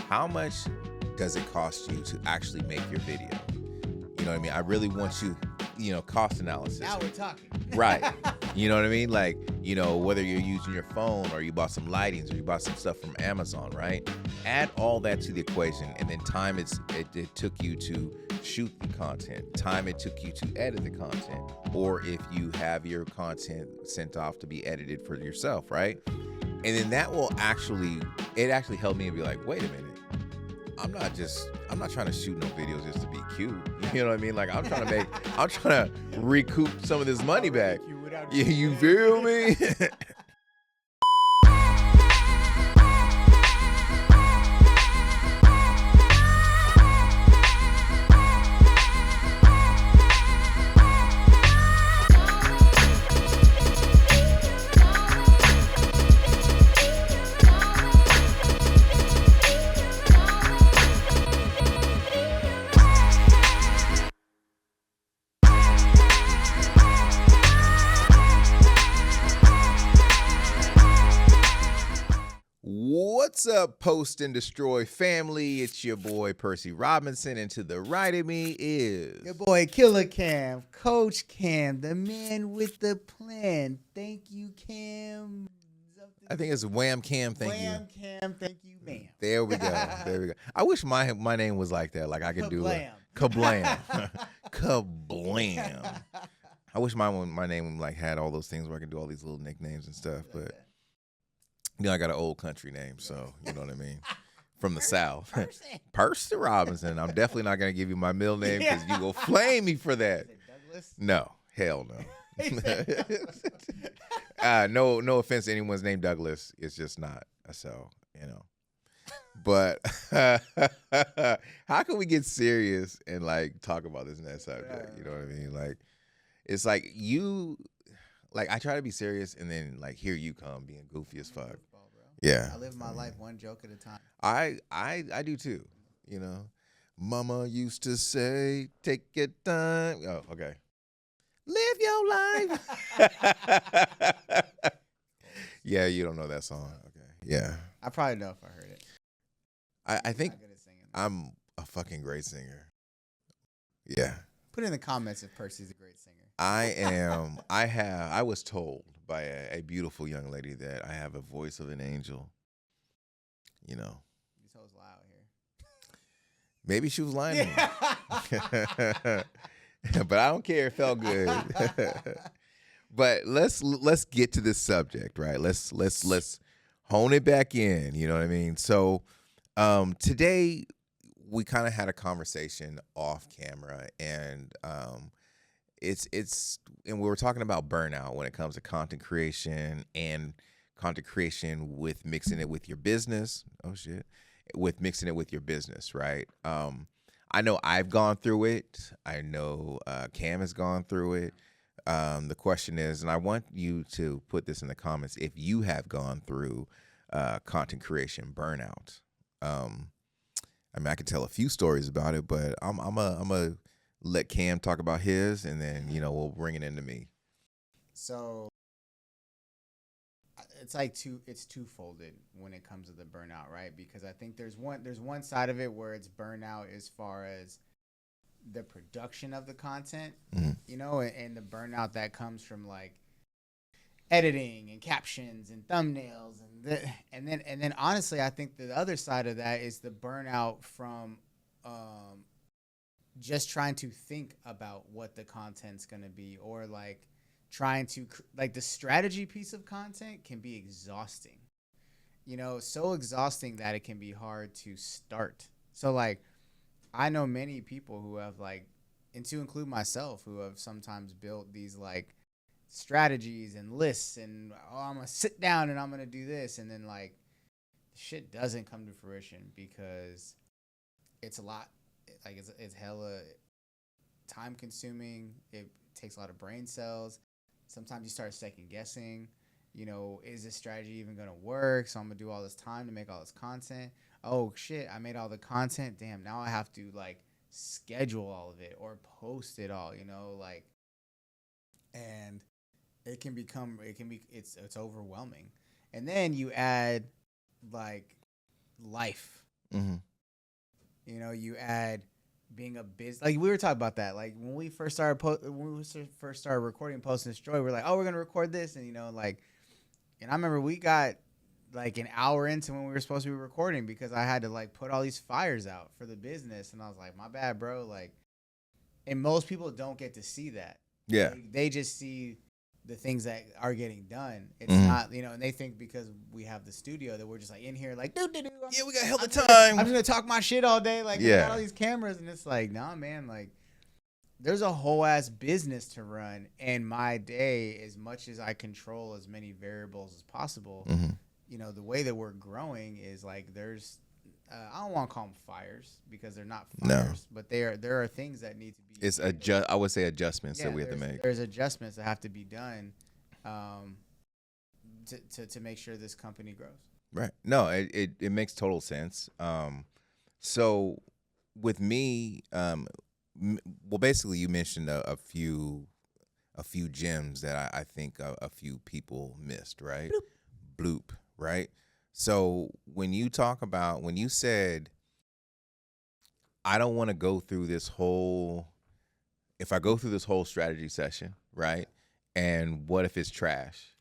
how much does it cost you to actually make your video? You know what I mean? I really want you, cost analysis. Now we're talking. Right. You know what I mean? Like, whether you're using your phone or you bought some lightings or you bought some stuff from Amazon, right? Add all that to the equation, and then time it took you to shoot the content, time it took you to edit the content, or if you have your content sent off to be edited for yourself, right? And then that will actually helped me to be like, wait a minute. I'm not trying to shoot no videos just to be cute. You know what I mean? Like I'm trying to recoup some of this money back. You feel me? What's up, Post and Destroy family? It's your boy Percy Robinson, and to the right of me is your boy Killer Cam, Coach Cam, the man with the plan. Thank you, Cam. I think it's Wham Cam. Thank you. Wham Cam. Thank you, ma'am. There we go. I wish my name was like that. Like I could do a kablam, kablam. I wish my name like had all those things where I could do all these little nicknames and stuff, but. I got an old country name, so you know what I mean. From the South, Percy Robinson. I'm definitely not gonna give you my middle name because you will flame me for that. Is it Douglas? No, hell no. No offense to anyone's named Douglas. It's just not. So But how can we get serious and like talk about this next subject? You know what I mean? Like, it's like you. Like I try to be serious, and then like here you come being goofy as fuck. Yeah, I live my life one joke at a time. I do too. Mama used to say, "Take your time." Oh, okay. Live your life. Yeah, you don't know that song. Okay. Yeah. I probably know if I heard it. I think I'm a fucking great singer. Yeah. Put in the comments if Percy's a great singer. I am. I was told by a beautiful young lady that I have a voice of an angel. These hoes lie out here. Maybe she was lying to me. But I don't care. It felt good. But let's get to this subject, right? Let's hone it back in. You know what I mean? So today we kind of had a conversation off camera, and and we were talking about burnout when it comes to content creation and content creation with mixing it with your business. Oh shit. With mixing it with your business, right? I know I've gone through it. I know Cam has gone through it. The question is, and I want you to put this in the comments if you have gone through content creation burnout. I could tell a few stories about it, but I'm a let Cam talk about his, and then we'll bring it into me. So it's like it's two-folded when it comes to the burnout, right? Because I think there's one side of it where it's burnout as far as the production of the content, and the burnout that comes from like editing and captions and thumbnails and then honestly, I think the other side of that is the burnout from just trying to think about what the content's going to be, or like trying to like the strategy piece of content can be exhausting, so exhausting that it can be hard to start. So like I know many people who have like, and to include myself, who have sometimes built these like strategies and lists and I'm gonna sit down and I'm gonna do this, and then like shit doesn't come to fruition because it's a lot. Like it's hella time consuming. It takes a lot of brain cells. Sometimes you start second guessing, is this strategy even going to work? So I'm going to do all this time to make all this content. Oh shit, I made all the content. Damn, now I have to like schedule all of it or post it all, and it's overwhelming. And then you add like life Mm-hmm. You know, you add being a business. Like we were talking about that. Like when we first started first started recording Post and Destroy, we're like, oh, we're gonna record this, and you know, like, and I remember we got like an hour into when we were supposed to be recording because I had to like put all these fires out for the business, and I was like, my bad, bro. Like, and most people don't get to see that. Yeah. They just see the things that are getting done. It's Mhm. not, you know, and they think because we have the studio that we're just like in here like, do. Yeah, we got hell of I'm time. just gonna talk my shit all day. Like, we Yeah. got all these cameras, and it's like, nah, man. Like, there's a whole ass business to run, and my day, as much as I control as many variables as possible, Mm-hmm. you know, the way that we're growing is like there's, I don't want to call them fires because they're not fires, but there are things that need to be. It's I would say adjustments that we have to make. There's adjustments that have to be done, to make sure this company grows. Right. No, it makes total sense. So with me, well, basically, you mentioned a few gems that I think a few people missed, right? Bloop, right? So when you said, I don't want to go through this whole, if I go through this whole strategy session, right? And what if it's trash?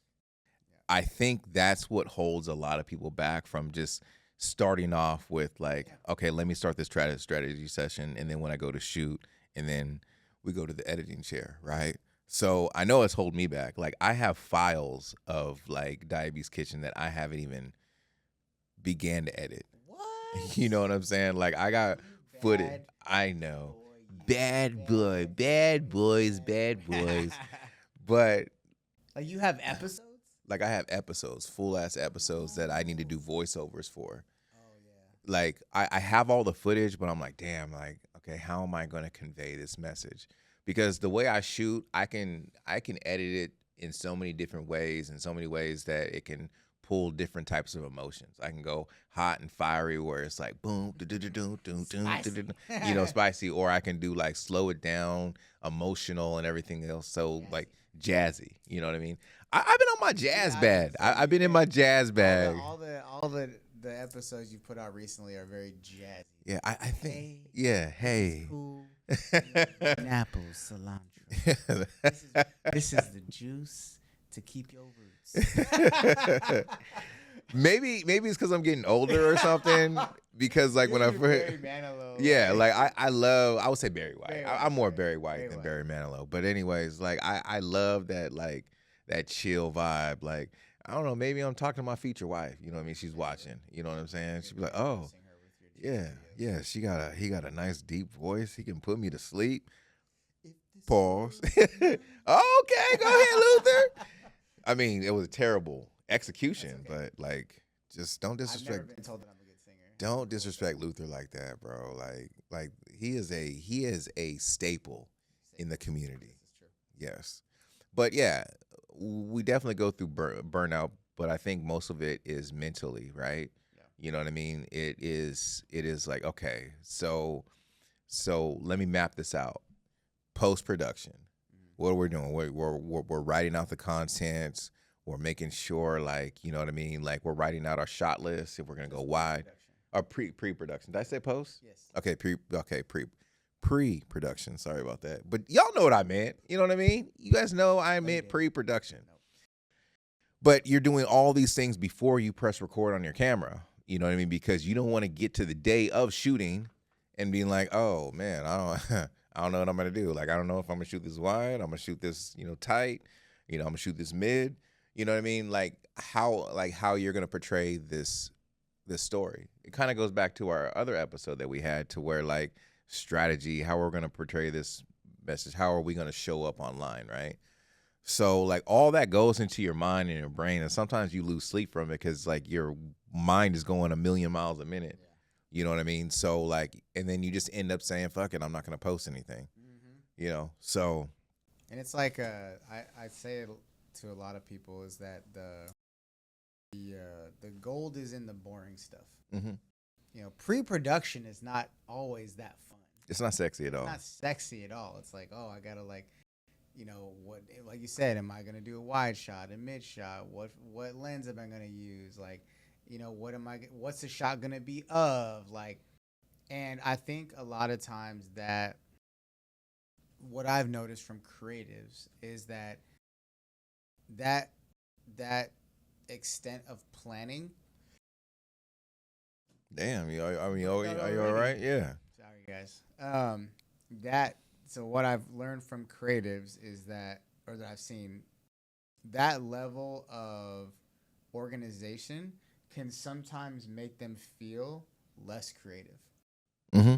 I think that's what holds a lot of people back from just starting off with like, okay, let me start this strategy session, and then when I go to shoot, and then we go to the editing chair, right? So I know it's holding me back. Like, I have files of like Diabetes Kitchen that I haven't even began to edit. What? You know what I'm saying? Like, I got footage. I know. Bad boys, bad boys. But like, you have episodes? like, I have episodes, full ass episodes that I need to do voiceovers for. Oh yeah. Like, I have all the footage, but I'm like, damn, like, okay, how am I going to convey this message? Because the way I shoot, I can edit it in so many different ways, in so many ways that it can pull different types of emotions. I can go hot and fiery, where it's like boom, spicy, or I can do like slow it down, emotional, and everything else. So like jazzy, you know what I mean? I've been on my jazz bag. I've been in my jazz bag. All the episodes you put out recently are very jazzy. Yeah, I think. Yeah, hey. Cool. Apple cilantro. This is the juice to keep your roots. maybe it's because I'm getting older or something. Because like when I first, like I would say Barry White. I'm more Barry White than Barry Manilow. But anyways, like I love that, like that chill vibe. Like, I don't know, maybe I'm talking to my future wife. You know what I mean? She's watching. You know what I'm saying? She'd be like, oh, yeah. He got a nice deep voice. He can put me to sleep. Pause. Okay, go ahead, Luther. I mean, it was a terrible execution, but like, just don't disrespect. I've never been told that I'm a good singer. Don't disrespect Luther like that, bro. Like he is a staple in the community. This is true. Yes, but yeah, we definitely go through burnout, but I think most of it is mentally, right? Yeah. You know what I mean? It is like, okay, so let me map this out. Post production, what are we doing? We're writing out the content. We're making sure, like, you know what I mean? Like, we're writing out our shot list if we're gonna go wide. Or pre-production. Did I say post? Yes. Okay, pre-production. Sorry about that. But y'all know what I meant. You know what I mean? You guys know I meant pre-production. Nope. But you're doing all these things before you press record on your camera. You know what I mean? Because you don't want to get to the day of shooting and being like, oh man, I don't know what I'm gonna do. Like, I don't know if I'm gonna shoot this wide, I'm gonna shoot this, tight, I'm gonna shoot this mid. You know what I mean? Like how you're gonna portray this story. It kind of goes back to our other episode that we had, to where like strategy, how we're gonna portray this message, how are we gonna show up online, right? So like all that goes into your mind and your brain, and sometimes you lose sleep from it because like your mind is going a million miles a minute. Yeah. You know what I mean? So like, and then you just end up saying, "Fuck it, I'm not gonna post anything." Mm-hmm. So. And it's like I say it to a lot of people is that the gold is in the boring stuff. Mm-hmm. Pre-production is not always that fun. It's not sexy at all. It's not sexy at all. It's like, oh, I gotta like, what, like you said, am I gonna do a wide shot, a mid shot? What lens am I gonna use? Like, What's the shot gonna be of? Like, and I think a lot of times that what I've noticed from creatives is that that extent of planning. Damn, Burnout are you all already. right? Yeah. Sorry, guys. That so what I've learned from creatives is that, or that I've seen, that level of organization can sometimes make them feel less creative Mm-hmm.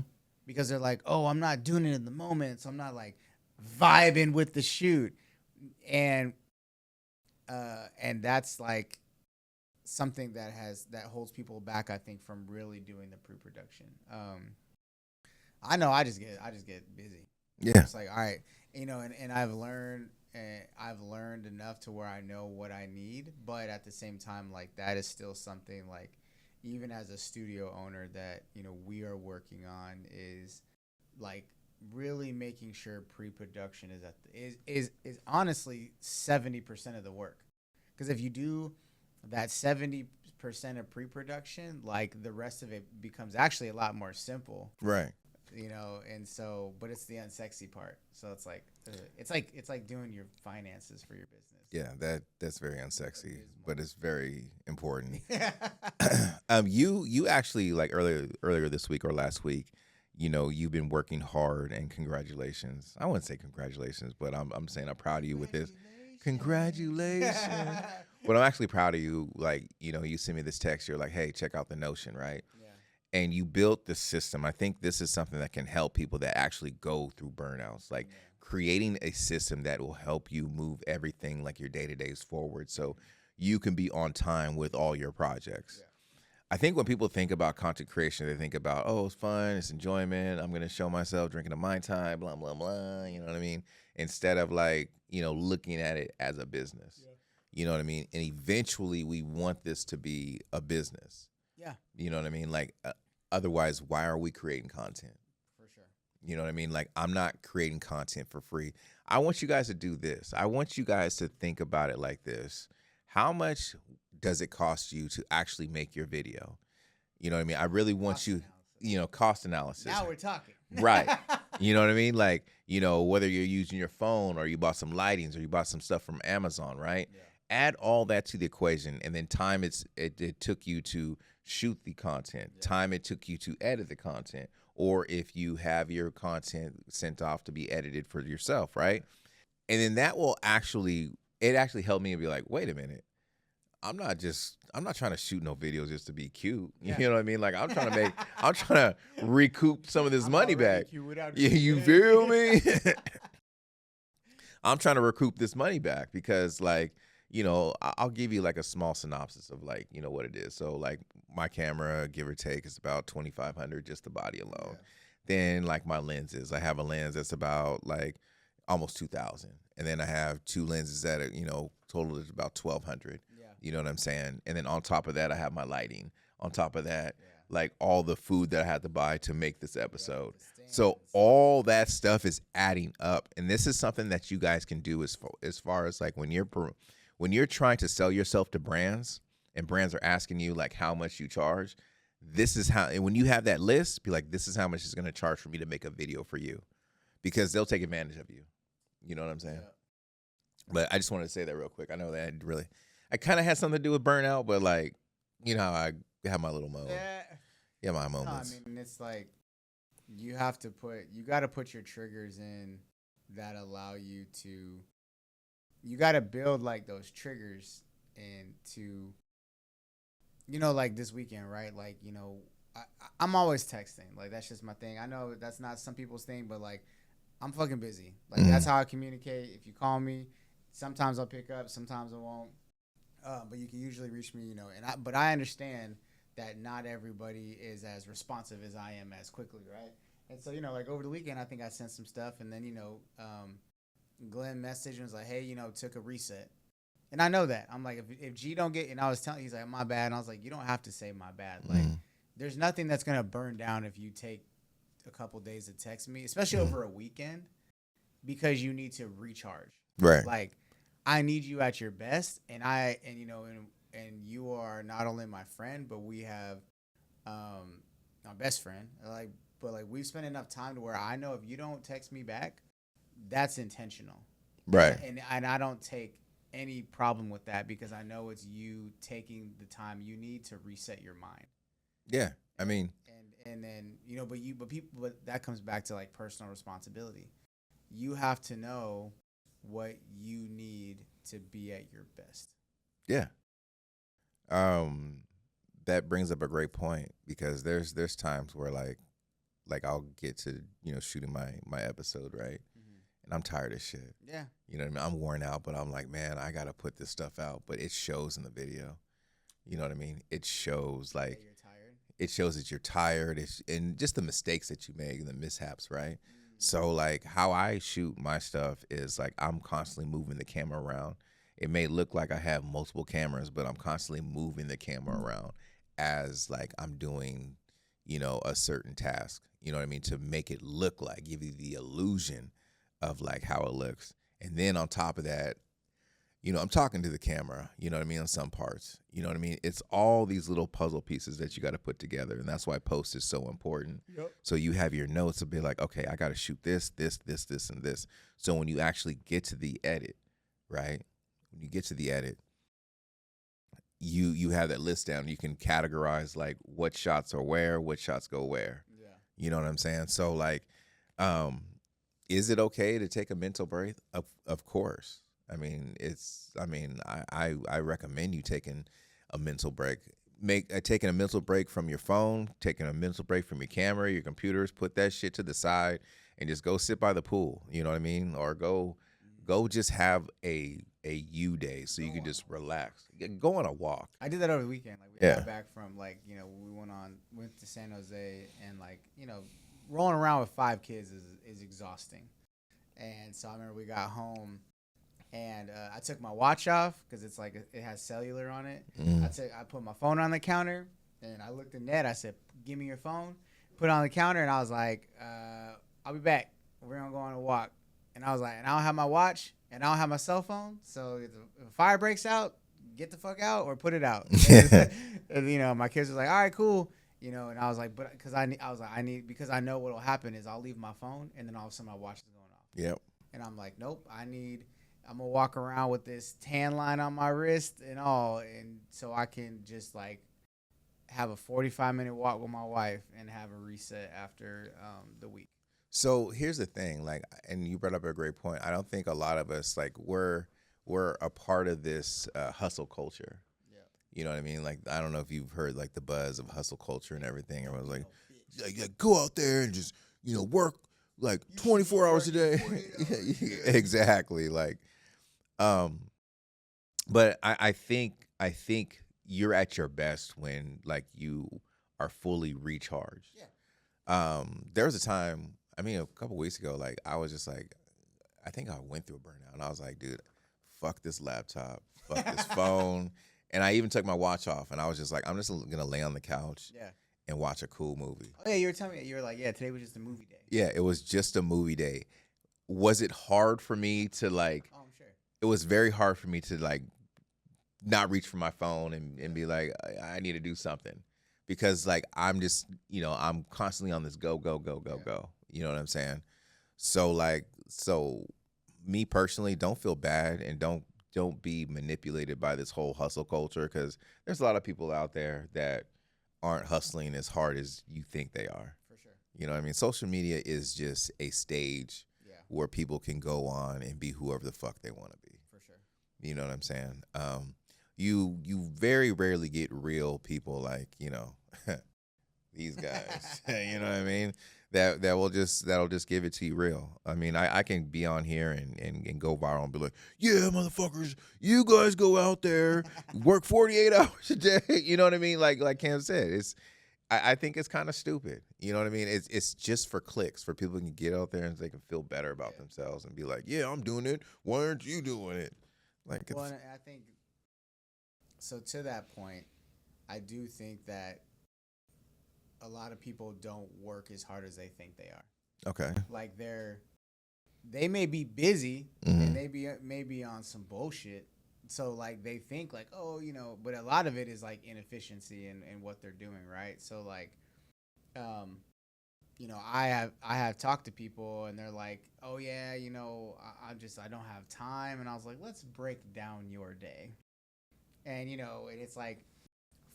because they're like, "Oh, I'm not doing it in the moment, so I'm not like vibing with the shoot," and and that's like something that holds people back, I think, from really doing the pre-production. I know I just get busy. I'm Yeah. just like, all right, and I've learned enough to where I know what I need, but at the same time, like that is still something like, even as a studio owner, that we are working on is like really making sure pre-production is is honestly 70% of the work. Because if you do that 70% of pre-production, like the rest of it becomes actually a lot more simple. Right. And so, but it's the unsexy part. So it's like it's like doing your finances for your business. Yeah, that's very unsexy, Abysmal. but it's very important. Yeah. You actually, like, earlier this week or last week, you've been working hard, and congratulations. I wouldn't say congratulations, but I'm saying I'm proud of you with this. Congratulations. But I'm actually proud of you. Like, you sent me this text. You're like, hey, check out the Notion, right? Yeah. And you built the system. I think this is something that can help people that actually go through burnouts. Like, Yeah. creating a system that will help you move everything, like your day-to-days, forward, so you can be on time with all your projects. Yeah. I think when people think about content creation, they think about, oh, it's fun, it's enjoyment, I'm gonna show myself drinking a Mai Tai, blah blah blah, you know what I mean, instead of, like, looking at it as a business. Yeah. You know what I mean? And eventually we want this to be a business. Yeah. You know what I mean? Like, otherwise, why are we creating content? For sure. You know what I mean? Like, I'm not creating content for free. I want you guys to do this. I want you guys to think about it like this. How much does it cost you to actually make your video? You know what I mean? I really want Cost you, analysis. cost analysis. Now we're talking. Right. You know what I mean? Like, whether you're using your phone or you bought some lightings or you bought some stuff from Amazon, right? Yeah. Add all that to the equation, and then time it took you to shoot the content, Yeah. time it took you to edit the content, or if you have your content sent off to be edited for yourself, right? And then that will actually helped me to be like, wait a minute, I'm not trying to shoot no videos just to be cute. Yeah. You know what I mean? Like, I'm trying to recoup some of this I'm money already back. cute without Yeah, you cute. feel me? I'm trying to recoup this money back because, like, I'll give you like a small synopsis of, like, what it is. So, like, my camera, give or take, is about 2,500, just the body alone. Yeah. Then, like, my lenses, I have a lens that's about like almost 2,000, and then I have two lenses that are, total is about 1,200. Yeah. You know what I'm saying? And then on top of that, I have my lighting. On top of that, Yeah. like, all the food that I had to buy to make this episode. The So stands. all that stuff is adding up, and this is something that you guys can do as far as, like, when you're trying to sell yourself to brands, and brands are asking you, like, how much you charge. This is how, and when you have that list, be like, this is how much it's going to charge for me to make a video for you, because they'll take advantage of you. You know what I'm saying? Yeah. But I just wanted to say that real quick. I know that I kind of had something to do with burnout, but, like, how I have my little moment. Yeah, my No, I moments. mean, it's like you got to put your triggers in that allow you to. You got to build like those triggers into. Like this weekend, right? Like, I'm always texting. Like, that's just my thing. I know that's not some people's thing, but like, I'm fucking busy. Like, that's how I communicate. If you call me, sometimes I'll pick up, sometimes I won't. But you can usually reach me, but I understand that not everybody is as responsive as I am as quickly, right? And so, like over the weekend, I think I sent some stuff, and then, Glenn messaged and was like, hey, took a reset. And I know that. I'm like, if G don't get, and I was telling, he's like, my bad. And I was like, you don't have to say my bad. Like, there's nothing that's going to burn down if you take a couple days to text me, especially over a weekend, because you need to recharge. Right. Like, I need you at your best, and and you are not only my friend, but we have my best friend. Like, but like we've spent enough time to where I know if you don't text me back, that's intentional, Right. and I don't take any problem with that because I know it's you taking the time you need to reset your mind. Yeah. I mean, And then but that comes back to like personal responsibility. You have to know what you need to be at your best. yeah. Um, that brings up a great point because there's times where like I'll get to shooting my episode, right, Mm-hmm. and I'm tired of shit. Yeah. You know what I mean? I'm worn out, but I'm like, man, I gotta put this stuff out. But it shows in the video. You know what I mean? It shows That like you're tired. it shows that you're tired. And just the mistakes that you make and the mishaps, right? So like how I shoot my stuff is like I'm constantly moving the camera around. It may look like I have multiple cameras, but I'm constantly moving the camera around as like I'm doing, a certain task. You know what I mean? To make it look like, give you the illusion of like how it looks. And then on top of that, I'm talking to the camera, you know what I mean, on some parts. You know what I mean? It's all these little puzzle pieces that you got to put together. And that's why post is so important. Yep. So you have your notes to be like, okay, I got to shoot this, and this. So when you actually get to the edit, right? When you get to the edit, you have that list down. You can categorize like what shots are where, what shots go where. Yeah. You know what I'm saying? So like, um, is it okay to take a mental break? Of course. I recommend you taking a mental break. Taking a mental break from your phone, taking a mental break from your camera, your computers. Put that shit to the side and just go sit by the pool. You know what I mean? Or go just have a you day so you can just relax. Go on a walk. I did that over the weekend. Like we Yeah. got back from we went to San Jose and rolling around with 5 kids is exhausting. And so I remember we got home and I took my watch off because it's like it has cellular on it. I put my phone on the counter and I looked at Ned. I said, "Give me your phone." Put it on the counter and I was like, "I'll be back. We're gonna go on a walk." And I was like, "And I don't have my watch and I don't have my cell phone. So if a fire breaks out, get the fuck out or put it out." And my kids was like, "All right, cool." And I was like, "But because I need because I know what'll happen is I'll leave my phone and then all of a sudden my watch is going off." Yep. And I'm like, "Nope, I'm gonna walk around with this tan line on my wrist and all, and so I can just like have a 45-minute walk with my wife and have a reset after the week." So here's the thing, like, and you brought up a great point. I don't think a lot of us like we're a part of this hustle culture. Yeah. You know what I mean? Like, I don't know if you've heard like the buzz of hustle culture and everything. Everyone's like, yeah, go out there and just work like 24 hours a day. Exactly. Like, but I think you're at your best when like you are fully recharged. Yeah. There was a time, a couple weeks ago, like I was just like, I think I went through a burnout, and I was like, dude, fuck this laptop, fuck this phone, and I even took my watch off, and I was just like, I'm just gonna lay on the couch, Yeah. and watch a cool movie. Oh yeah, you were telling me you were like, yeah, today was just a movie day. Yeah, it was just a movie day. Was it hard for me to like? Oh, I'm sure. It was very hard for me to like not reach for my phone and be like, I need to do something. Because like I'm just, I'm constantly on this go. You know what I'm saying? So me personally, don't feel bad and don't be manipulated by this whole hustle culture, because there's a lot of people out there that aren't hustling as hard as you think they are. For sure. You know what I mean? Social media is just a stage where people can go on and be whoever the fuck they want to be. For sure. You know what I'm saying? You very rarely get real people like, these guys. You know what I mean? That'll just give it to you real. I mean, I can be on here and go viral and be like, yeah, motherfuckers, you guys go out there, work 48 hours a day. You know what I mean? Like Cam said, I think it's kind of stupid. You know what I mean? It's just for clicks, for people can get out there and they can feel better about themselves and be like, yeah, I'm doing it. Why aren't you doing it? Like, well, and I think so. To that point, I do think that a lot of people don't work as hard as they think they are. Okay. Like they may be busy and they may be on some bullshit, so like they think like, oh, but a lot of it is like inefficiency and what they're doing, right? So like, um, I have talked to people and they're like, oh yeah, I don't have time, and I was like, let's break down your day, and it's like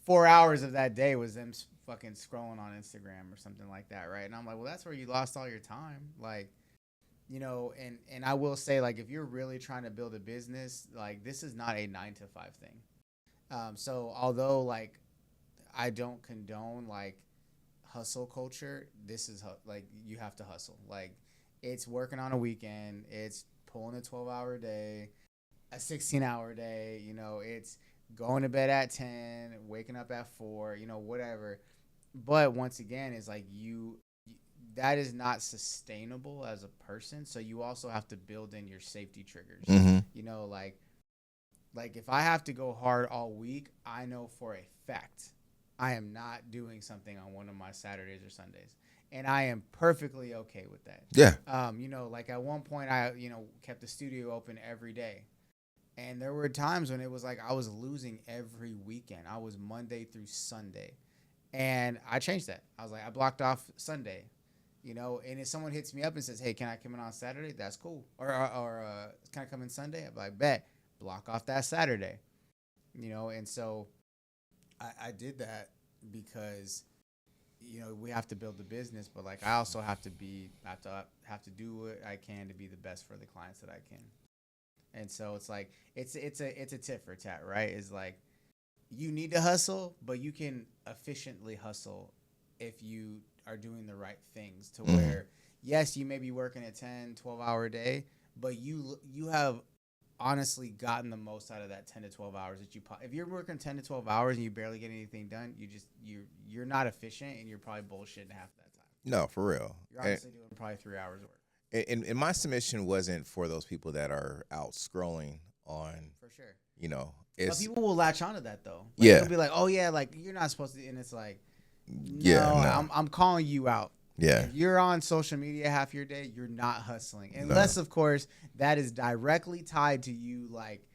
4 hours of that day was them fucking scrolling on Instagram or something like that, right? And I'm like, well, that's where you lost all your time, like. And I will say, like, if you're really trying to build a business, like, this is not a 9 to 5 thing. So although like I don't condone like hustle culture, this is like you have to hustle. Like, it's working on a weekend, it's pulling a 12-hour day, a 16-hour day. It's going to bed at 10, waking up at 4. Whatever. But once again, it's like that is not sustainable as a person. So you also have to build in your safety triggers. Mm-hmm. Like if I have to go hard all week, I know for a fact I am not doing something on one of my Saturdays or Sundays. And I am perfectly okay with that. Yeah. Like at one point I, kept the studio open every day. And there were times when it was like I was losing every weekend. I was Monday through Sunday. And I changed that. I was like, I blocked off Sunday. And if someone hits me up and says, hey, can I come in on Saturday? That's cool. Or can I come in Sunday? I'm like, bet. Block off that Saturday. And so I did that because, we have to build the business, but like I also have to do what I can to be the best for the clients that I can. And so it's like, it's a tit for tat, right? It's like, you need to hustle, but you can efficiently hustle if you are doing the right things to where, yes, you may be working a 10, 12-hour day, but you have honestly gotten the most out of that 10 to 12 hours that if you're working 10 to 12 hours and you barely get anything done, you're not efficient, and you're probably bullshitting half that time. No, for real. You're honestly doing probably 3 hours of work. And my submission wasn't for those people that are out scrolling on, For sure. It's, but people will latch onto that though. Like, yeah. They'll be like, oh yeah, like you're not supposed to, and it's like, yeah, no. I'm calling you out. Yeah. If you're on social media half your day, you're not hustling. Unless, of course, that is directly tied to you, like,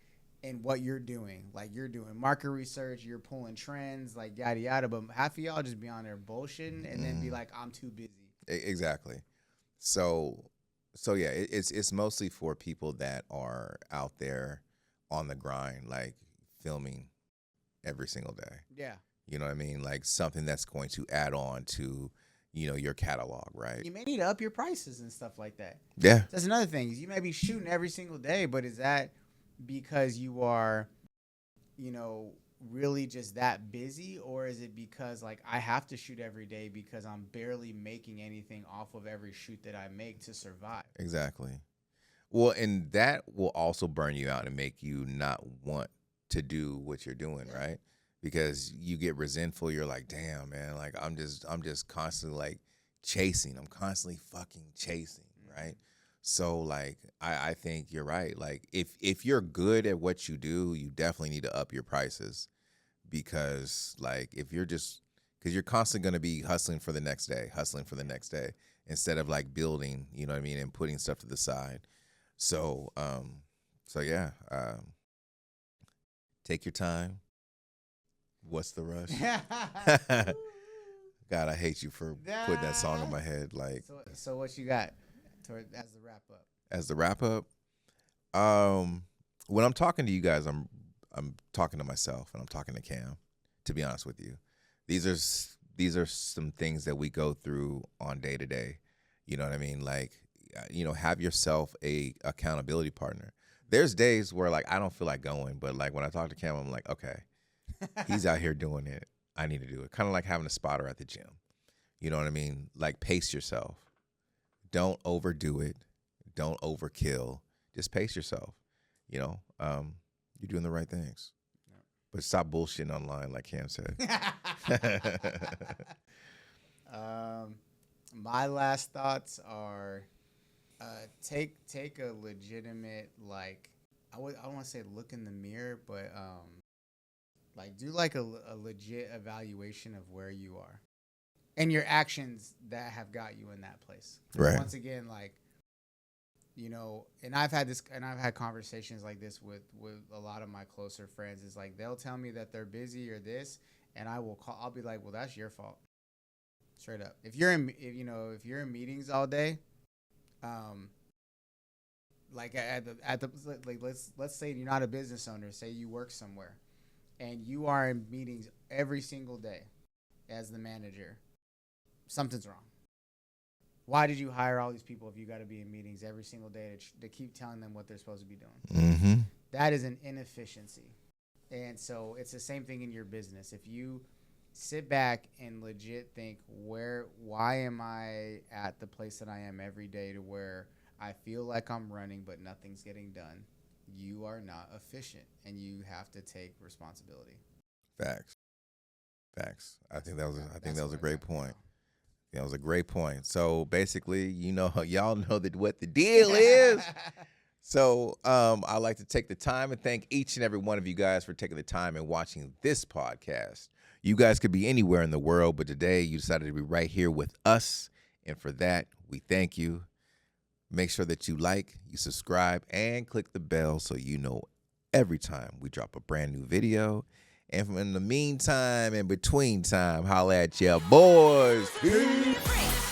in what you're doing. Like, you're doing market research, you're pulling trends, like, yada, yada. But half of y'all just be on there bullshitting and then be like, I'm too busy. Exactly. So yeah, it's mostly for people that are out there on the grind, like filming every single day. Yeah. You know what I mean? Like something that's going to add on to, your catalog, right? You may need to up your prices and stuff like that. Yeah. That's another thing. You may be shooting every single day, but is that because you are, really just that busy? Or is it because, like, I have to shoot every day because I'm barely making anything off of every shoot that I make to survive? Exactly. Well, and that will also burn you out and make you not want to do what you're doing, right? Because you get resentful. You're like, damn, man, like I'm just constantly like chasing. I'm constantly fucking chasing, right? So like I think you're right. Like if you're good at what you do, you definitely need to up your prices, because like if you're just, because you're constantly going to be hustling for the next day, instead of like building, you know what I mean, and putting stuff to the side. So yeah, take your time. What's the rush? God, I hate you for putting that song in my head. Like, so what you got as the wrap up? When I'm talking to you guys, I'm talking to myself and I'm talking to Cam. To be honest with you, these are some things that we go through on day to day. You know what I mean? Like, have yourself a accountability partner. There's days where like I don't feel like going, but like when I talk to Cam, I'm like, okay, he's out here doing it. I need to do it. Kind of like having a spotter at the gym. You know what I mean? Like, pace yourself. Don't overdo it. Don't overkill. Just pace yourself. You're doing the right things. Yep. But stop bullshitting online, like Cam said. My last thoughts are take a legitimate, like, I don't want to say look in the mirror, but like do like a legit evaluation of where you are and your actions that have got you in that place. Right. Once again, like, And I've had conversations like this with a lot of my closer friends. Is like they'll tell me that they're busy or this, and I'll be like, well, that's your fault, straight up. If you're in meetings all day, like like let's say you're not a business owner, say you work somewhere, and you are in meetings every single day as the manager, something's wrong. Why did you hire all these people if you got to be in meetings every single day to keep telling them what they're supposed to be doing? Mm-hmm. That is an inefficiency. And so it's the same thing in your business. If you sit back and legit think, why am I at the place that I am every day to where I feel like I'm running but nothing's getting done, you are not efficient and you have to take responsibility. Facts. I think that was a great point. That was a great point. So basically, y'all know what the deal is. So I'd like to take the time and thank each and every one of you guys for taking the time and watching this podcast. You guys could be anywhere in the world, but today you decided to be right here with us. And for that, we thank you. Make sure that you like, you subscribe, and click the bell so you know every time we drop a brand new video. And in the meantime, in between time, holla at ya boys. Peace.